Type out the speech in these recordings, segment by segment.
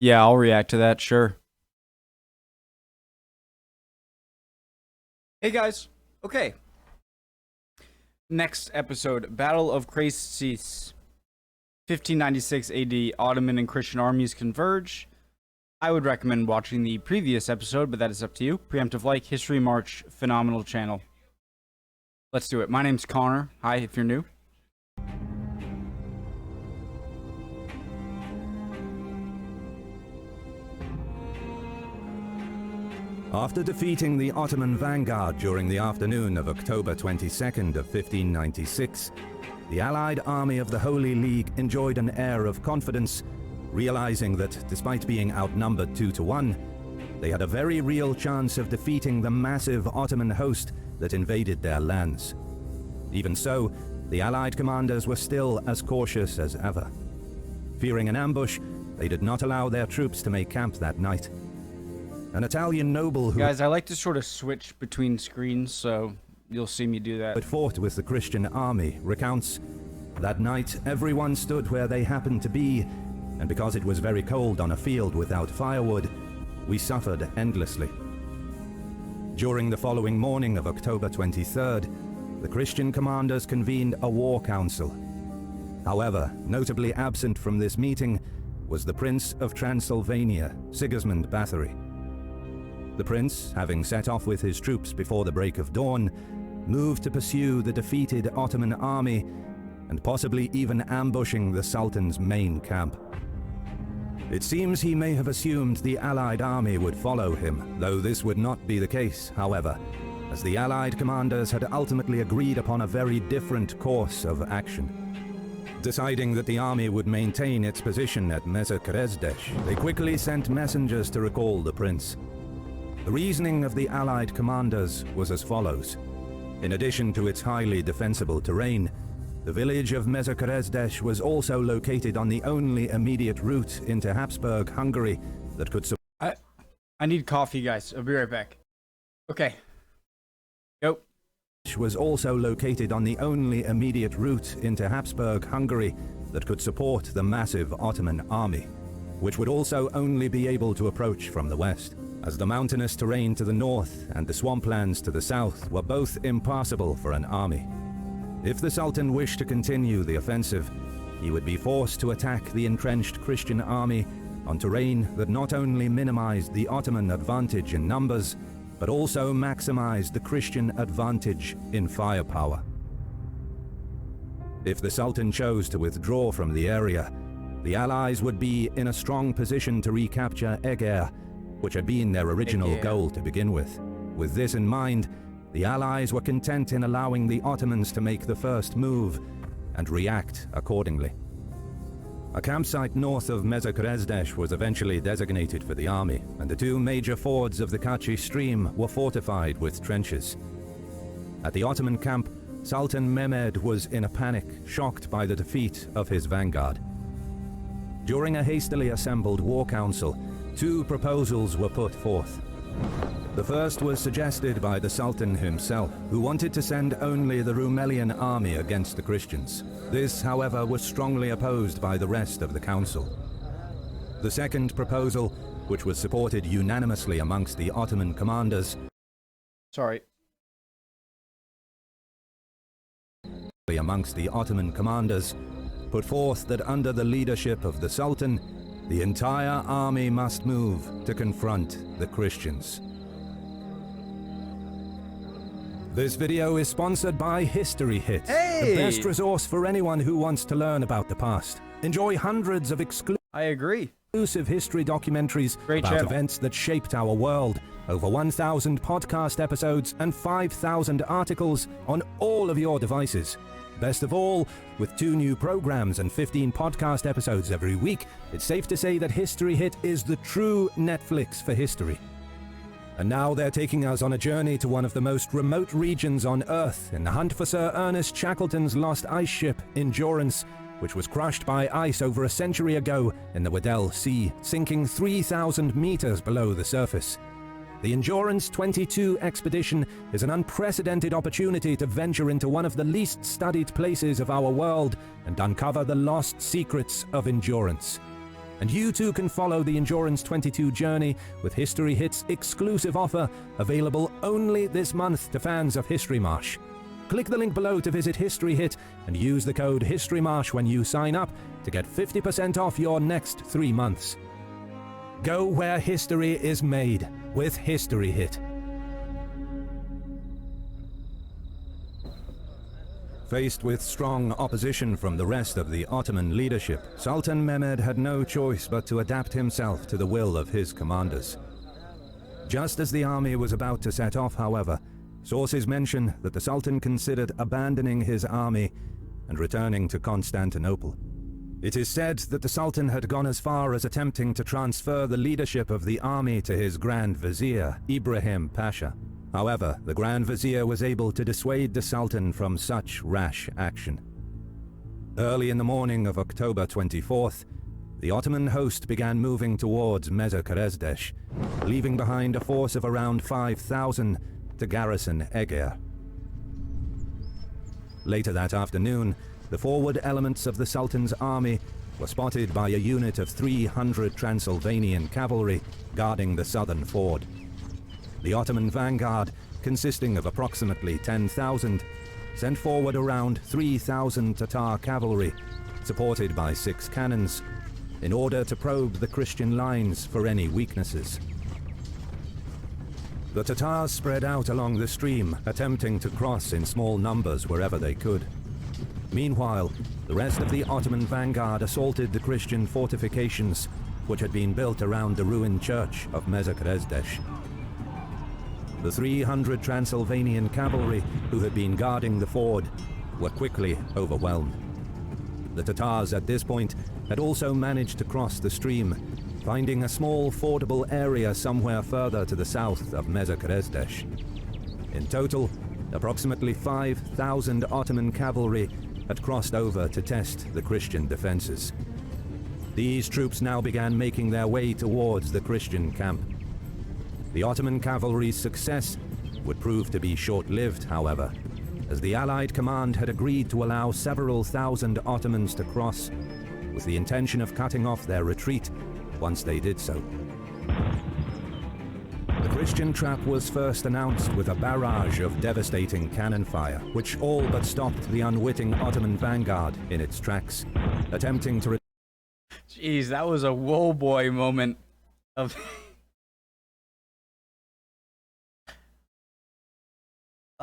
Yeah, I'll react to that, sure. Hey guys, okay. Next episode, Battle of Keresztes, 1596 AD, Ottoman and Christian armies converge. I would recommend watching the previous episode, but that is up to you. Preemptive like, History March, phenomenal channel. Let's do it. My name's Connor. Hi, if you're new. After defeating the Ottoman vanguard during the afternoon of October 22nd of 1596, the Allied army of the Holy League enjoyed an air of confidence, realizing that despite being outnumbered 2-1, they had a very real chance of defeating the massive Ottoman host that invaded their lands. Even so, the Allied commanders were still as cautious as ever. Fearing an ambush, they did not allow their troops to make camp that night. An Italian noble who... Guys, I like to sort of switch between screens, so you'll see me do that. ...had fought with the Christian army recounts, "That night everyone stood where they happened to be, and because it was very cold on a field without firewood, we suffered endlessly." During the following morning of October 23rd, the Christian commanders convened a war council. However, notably absent from this meeting was the Prince of Transylvania, Sigismund Bathory. The prince, having set off with his troops before the break of dawn, moved to pursue the defeated Ottoman army and possibly even ambushing the Sultan's main camp. It seems he may have assumed the Allied army would follow him, though this would not be the case, however, as the Allied commanders had ultimately agreed upon a very different course of action. Deciding that the army would maintain its position at Keresztes, they quickly sent messengers to recall the prince. The reasoning of the Allied commanders was as follows. In addition to its highly defensible terrain, the village of Keresztes was also located on the only immediate route into Habsburg Hungary that could support... I need coffee, guys. I'll be right back. Okay. Go. ...was also located on the only immediate route into Habsburg Hungary that could support the massive Ottoman army, which would also only be able to approach from the west, as the mountainous terrain to the north and the swamplands to the south were both impassable for an army. If the Sultan wished to continue the offensive, he would be forced to attack the entrenched Christian army on terrain that not only minimized the Ottoman advantage in numbers, but also maximized the Christian advantage in firepower. If the Sultan chose to withdraw from the area, the Allies would be in a strong position to recapture Eger, which had been their original goal to begin with. With this in mind, the Allies were content in allowing the Ottomans to make the first move and react accordingly. A campsite north of Keresztes was eventually designated for the army, and the two major fords of the Kachi stream were fortified with trenches. At the Ottoman camp, Sultan Mehmed was in a panic, shocked by the defeat of his vanguard. During a hastily assembled war council, two proposals were put forth. The first was suggested by the Sultan himself, who wanted to send only the Rumelian army against the Christians. This, however, was strongly opposed by the rest of the council. The second proposal, which was supported unanimously amongst the Ottoman commanders, put forth that under the leadership of the Sultan, the entire army must move to confront the Christians. This video is sponsored by History Hit, the best resource for anyone who wants to learn about the past. Enjoy hundreds of exclusive history documentaries about events that shaped our world, over 1,000 podcast episodes and 5,000 articles on all of your devices. Best of all, with 2 new programs and 15 podcast episodes every week, it's safe to say that History Hit is the true Netflix for history. And now they're taking us on a journey to one of the most remote regions on Earth in the hunt for Sir Ernest Shackleton's lost ice ship, Endurance, which was crushed by ice over a century ago in the Weddell Sea, sinking 3,000 meters below the surface. The Endurance 22 expedition is an unprecedented opportunity to venture into one of the least studied places of our world and uncover the lost secrets of endurance. And you too can follow the Endurance 22 journey with History Hit's exclusive offer, available only this month to fans of History Marsh. Click the link below to visit History Hit and use the code HistoryMarsh when you sign up to get 50% off your next 3 months. Go where history is made with History Hit. Faced with strong opposition from the rest of the Ottoman leadership, Sultan Mehmed had no choice but to adapt himself to the will of his commanders. Just as the army was about to set off, however, sources mention that the Sultan considered abandoning his army and returning to Constantinople. It is said that the Sultan had gone as far as attempting to transfer the leadership of the army to his Grand Vizier, Ibrahim Pasha. However, the Grand Vizier was able to dissuade the Sultan from such rash action. Early in the morning of October 24th, the Ottoman host began moving towards Keresztes, leaving behind a force of around 5,000 to garrison Eger. Later that afternoon, the forward elements of the Sultan's army were spotted by a unit of 300 Transylvanian cavalry guarding the southern ford. The Ottoman vanguard, consisting of approximately 10,000, sent forward around 3,000 Tatar cavalry, supported by 6 cannons, in order to probe the Christian lines for any weaknesses. The Tatars spread out along the stream, attempting to cross in small numbers wherever they could. Meanwhile, the rest of the Ottoman vanguard assaulted the Christian fortifications, which had been built around the ruined church of Keresztes. The 300 Transylvanian cavalry who had been guarding the ford were quickly overwhelmed. The Tatars at this point had also managed to cross the stream, finding a small fordable area somewhere further to the south of Keresztes. In total, approximately 5,000 Ottoman cavalry had crossed over to test the Christian defenses. These troops now began making their way towards the Christian camp. The Ottoman cavalry's success would prove to be short-lived, however, as the Allied command had agreed to allow several thousand Ottomans to cross, with the intention of cutting off their retreat once they did so. The Christian trap was first announced with a barrage of devastating cannon fire, which all but stopped the unwitting Ottoman vanguard in its tracks, attempting to... Jeez, that was a whoa boy moment of...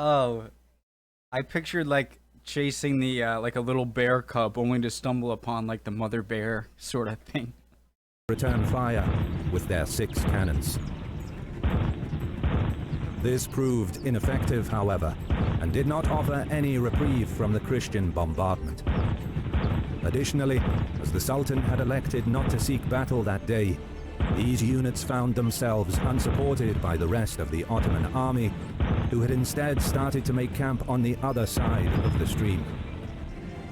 Oh, I pictured like chasing the like a little bear cub only to stumble upon like the mother bear sort of thing. Return fire with their 6 cannons. This proved ineffective, however, and did not offer any reprieve from the Christian bombardment. Additionally, as the Sultan had elected not to seek battle that day, these units found themselves unsupported by the rest of the Ottoman army, who had instead started to make camp on the other side of the stream.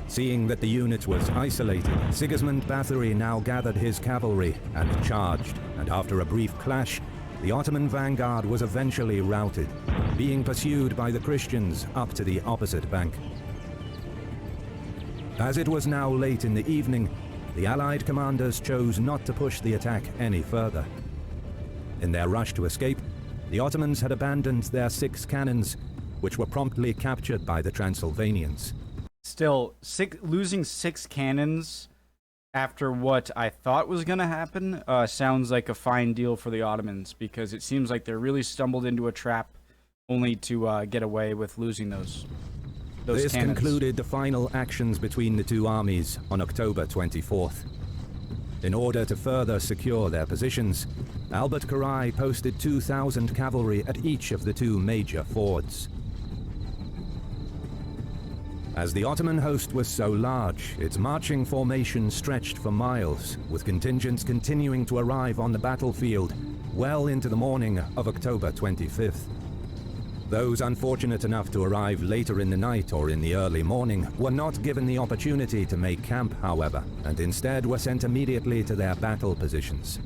Seeing that the unit was isolated, Sigismund Bathory now gathered his cavalry and charged, and after a brief clash, the Ottoman vanguard was eventually routed, being pursued by the Christians up to the opposite bank. As it was now late in the evening, the Allied commanders chose not to push the attack any further. In their rush to escape, the Ottomans had abandoned their 6 cannons, which were promptly captured by the Transylvanians. Still, losing 6 cannons after what I thought was going to happen sounds like a fine deal for the Ottomans, because it seems like they really stumbled into a trap only to get away with losing those This cannons. concluded the final actions between the two armies on October 24th. In order to further secure their positions, Albert Karai posted 2,000 cavalry at each of the 2 major fords. As the Ottoman host was so large, its marching formation stretched for miles, with contingents continuing to arrive on the battlefield well into the morning of October 25th. Those unfortunate enough to arrive later in the night or in the early morning were not given the opportunity to make camp, however, and instead were sent immediately to their battle positions.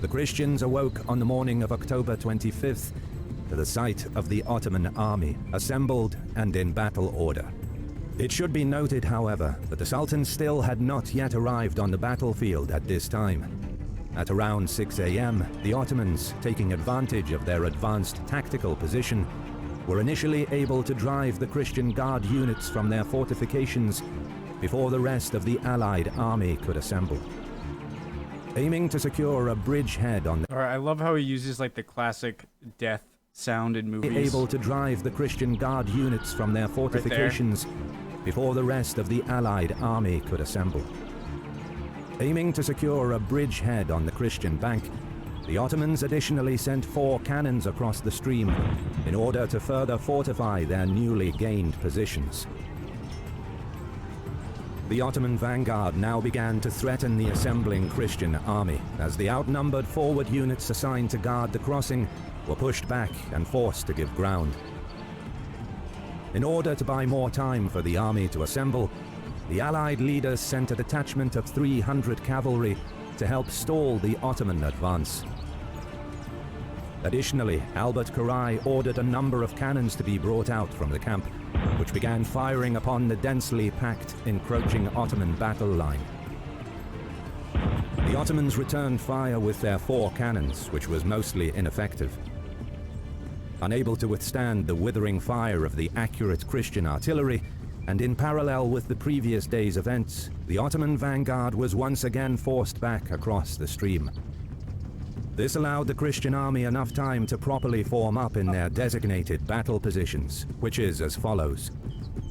The Christians awoke on the morning of October 25th to the sight of the Ottoman army, assembled and in battle order. It should be noted, however, that the Sultan still had not yet arrived on the battlefield at this time. At around 6 a.m., the Ottomans, taking advantage of their advanced tactical position, were initially able to drive the Christian Guard units from their fortifications before the rest of the Allied army could assemble. Aiming to secure a bridgehead on the... Alright, I love how he uses like the classic death sound in movies. Able to drive the Christian Guard units from their fortifications before the rest of the Allied army could assemble. Aiming to secure a bridgehead on the Christian bank, the Ottomans additionally sent 4 cannons across the stream in order to further fortify their newly gained positions. The Ottoman vanguard now began to threaten the assembling Christian army, as the outnumbered forward units assigned to guard the crossing were pushed back and forced to give ground. In order to buy more time for the army to assemble, the Allied leaders sent a detachment of 300 cavalry to help stall the Ottoman advance. Additionally, Albert Karai ordered a number of cannons to be brought out from the camp, which began firing upon the densely packed, encroaching Ottoman battle line. The Ottomans returned fire with their 4 cannons, which was mostly ineffective. Unable to withstand the withering fire of the accurate Christian artillery, and in parallel with the previous day's events, the Ottoman vanguard was once again forced back across the stream. This allowed the Christian army enough time to properly form up in their designated battle positions, which is as follows.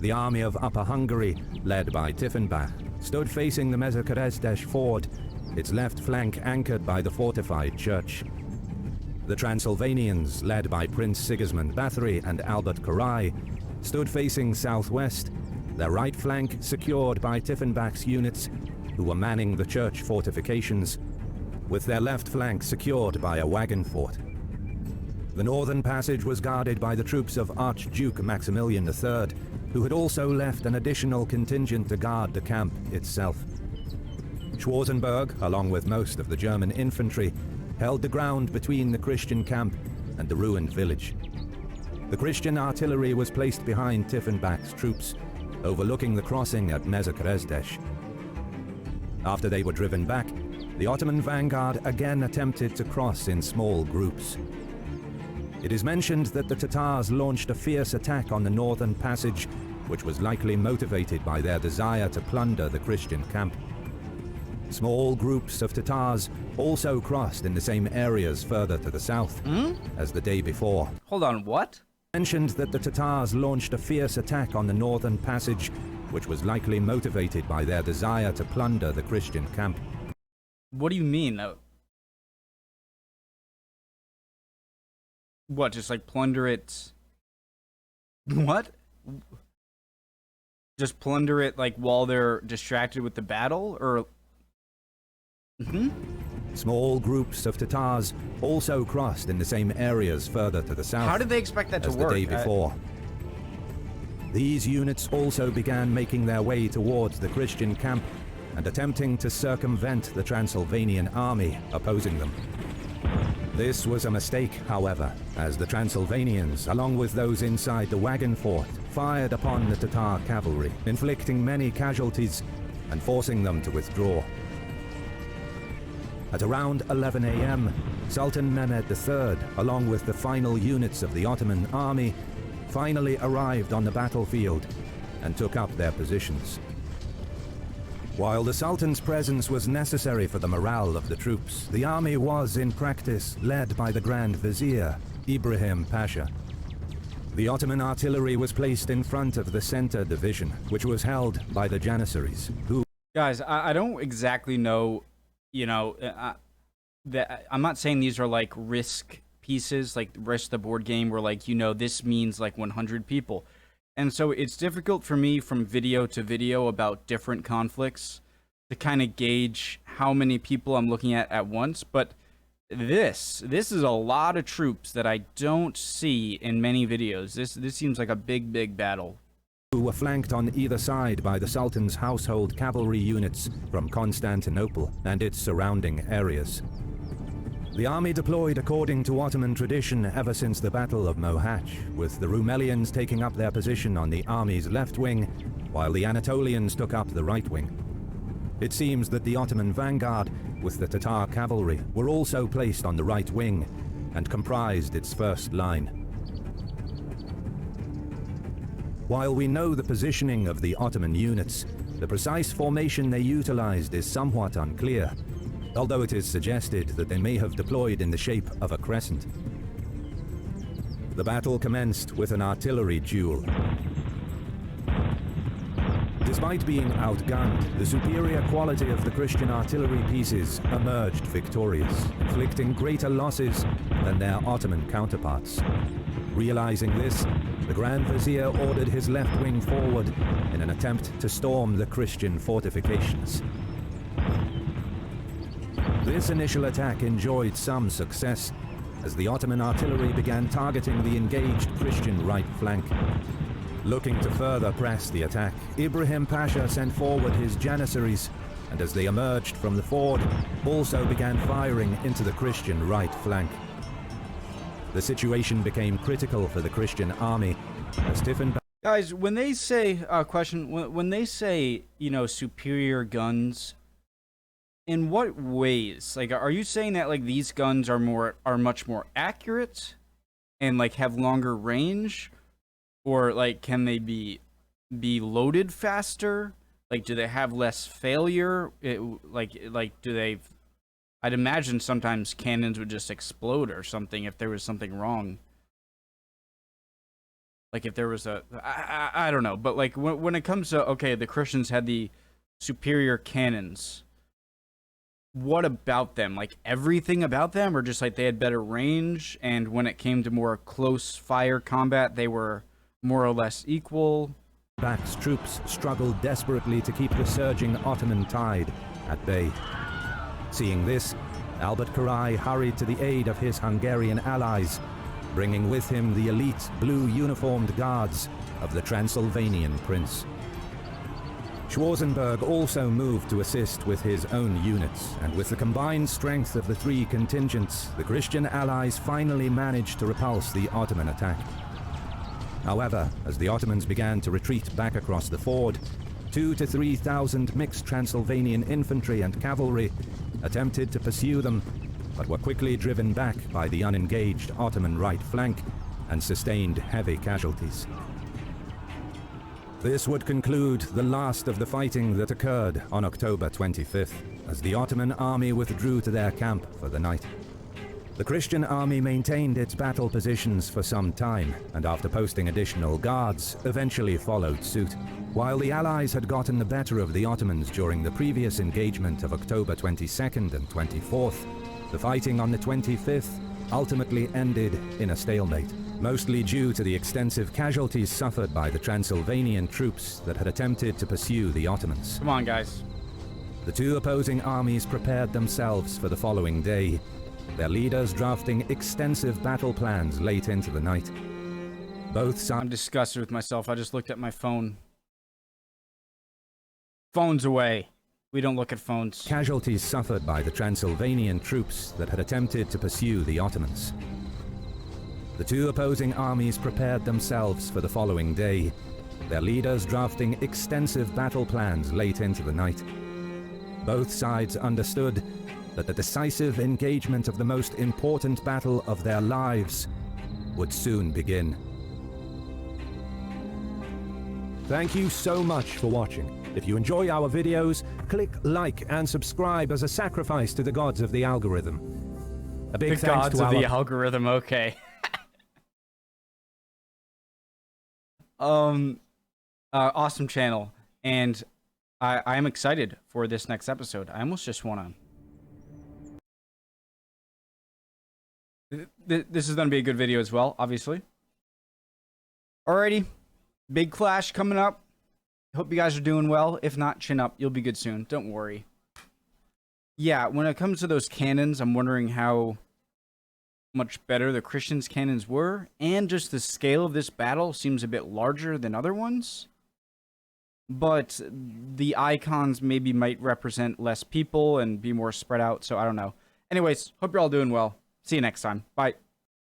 The army of Upper Hungary, led by Tiefenbach, stood facing the Keresztes ford, its left flank anchored by the fortified church. The Transylvanians, led by Prince Sigismund Bathory and Albert Karai, stood facing southwest, their right flank secured by Tiefenbach's units, who were manning the church fortifications, with their left flank secured by a wagon fort. The northern passage was guarded by the troops of Archduke Maximilian III, who had also left an additional contingent to guard the camp itself. Schwarzenberg, along with most of the German infantry, held the ground between the Christian camp and the ruined village. The Christian artillery was placed behind Tiefenbach's troops, overlooking the crossing at Keresztes. After they were driven back, the Ottoman vanguard again attempted to cross in small groups. It is mentioned that the Tatars launched a fierce attack on the northern passage, which was likely motivated by their desire to plunder the Christian camp. Small groups of Tatars also crossed in the same areas further to the south as the day before. Hold on, what? Mentioned that the Tatars launched a fierce attack on the northern passage, which was likely motivated by their desire to plunder the Christian camp. What do you mean? What, just like plunder it? What? Just plunder it like while they're distracted with the battle, or? Small groups of Tatars also crossed in the same areas further to the south. How did they expect that to work? The day before. These units also began making their way towards the Christian camp and attempting to circumvent the Transylvanian army opposing them. This was a mistake, however, as the Transylvanians, along with those inside the wagon fort, fired upon the Tatar cavalry, inflicting many casualties and forcing them to withdraw. At around 11 a.m., Sultan Mehmed III, along with the final units of the Ottoman army, finally arrived on the battlefield and took up their positions. While the Sultan's presence was necessary for the morale of the troops, the army was, in practice, led by the Grand Vizier, Ibrahim Pasha. The Ottoman artillery was placed in front of the center division, which was held by the Janissaries, who... Guys, I don't exactly know, you know, I'm not saying these are like Risk pieces, like Risk the board game, where like, you know, this means like 100 people. And so it's difficult for me from video to video about different conflicts to kind of gauge how many people I'm looking at once. But this is a lot of troops that I don't see in many videos. This seems like a big battle. Who were flanked on either side by the Sultan's household cavalry units from Constantinople and its surrounding areas. The army deployed according to Ottoman tradition ever since the Battle of Mohacs, with the Rumelians taking up their position on the army's left wing, while the Anatolians took up the right wing. It seems that the Ottoman vanguard, with the Tatar cavalry, were also placed on the right wing, and comprised its first line. While we know the positioning of the Ottoman units, the precise formation they utilized is somewhat unclear, although it is suggested that they may have deployed in the shape of a crescent. The battle commenced with an artillery duel. Despite being outgunned, the superior quality of the Christian artillery pieces emerged victorious, inflicting greater losses than their Ottoman counterparts. Realizing this, the Grand Vizier ordered his left wing forward in an attempt to storm the Christian fortifications. This initial attack enjoyed some success, as the Ottoman artillery began targeting the engaged Christian right flank. Looking to further press the attack, Ibrahim Pasha sent forward his Janissaries, and as they emerged from the ford, also began firing into the Christian right flank. The situation became critical for the Christian army, as Tiffin... Guys, when they say, when they say, you know, superior guns, in what ways? Like, are you saying that, like, these guns are much more accurate and, like, have longer range? Or, like, can they be loaded faster? Like, do they have less failure? Do they... I'd imagine sometimes cannons would just explode or something if there was something wrong. Like, if there was a... I don't know. But, like, when it comes to... Okay, the Christians had the superior cannons. What about them? Like, everything about them? Or just, like, they had better range? And when it came to more close fire combat, they were more or less equal? Back's troops struggled desperately to keep the surging Ottoman tide at bay. Seeing this, Albert Karai hurried to the aid of his Hungarian allies, bringing with him the elite blue-uniformed guards of the Transylvanian prince. Schwarzenberg also moved to assist with his own units, and with the combined strength of the three contingents, the Christian allies finally managed to repulse the Ottoman attack. However, as the Ottomans began to retreat back across the ford, 2,000 to 3,000 mixed Transylvanian infantry and cavalry attempted to pursue them, but were quickly driven back by the unengaged Ottoman right flank and sustained heavy casualties. This would conclude the last of the fighting that occurred on October 25th, as the Ottoman army withdrew to their camp for the night. The Christian army maintained its battle positions for some time, and after posting additional guards, eventually followed suit. While the Allies had gotten the better of the Ottomans during the previous engagement of October 22nd and 24th, the fighting on the 25th ultimately ended in a stalemate, mostly due to the extensive casualties suffered by the Transylvanian troops that had attempted to pursue the Ottomans. Come on, guys. The two opposing armies prepared themselves for the following day, their leaders drafting extensive battle plans late into the night. Both sides... I'm disgusted with myself. I just looked at my phone. Phones away. We don't look at phones. Casualties suffered by the Transylvanian troops that had attempted to pursue the Ottomans. The two opposing armies prepared themselves for the following day, their leaders drafting extensive battle plans late into the night. Both sides understood that the decisive engagement of the most important battle of their lives would soon begin. Thank you so much for watching. If you enjoy our videos, click like and subscribe as a sacrifice to the gods of the algorithm. A big the thanks gods to of our... the algorithm, okay. Awesome channel, and I am excited for this next episode. I almost just want to... This is going to be a good video as well, obviously. Alrighty, big clash coming up. Hope you guys are doing well. If not, chin up. You'll be good soon. Don't worry. Yeah, when it comes to those cannons, I'm wondering how much better the Christians' cannons were, and just the scale of this battle seems a bit larger than other ones. But the icons maybe might represent less people and be more spread out, so I don't know. Anyways, hope you're all doing well. See you next time. Bye.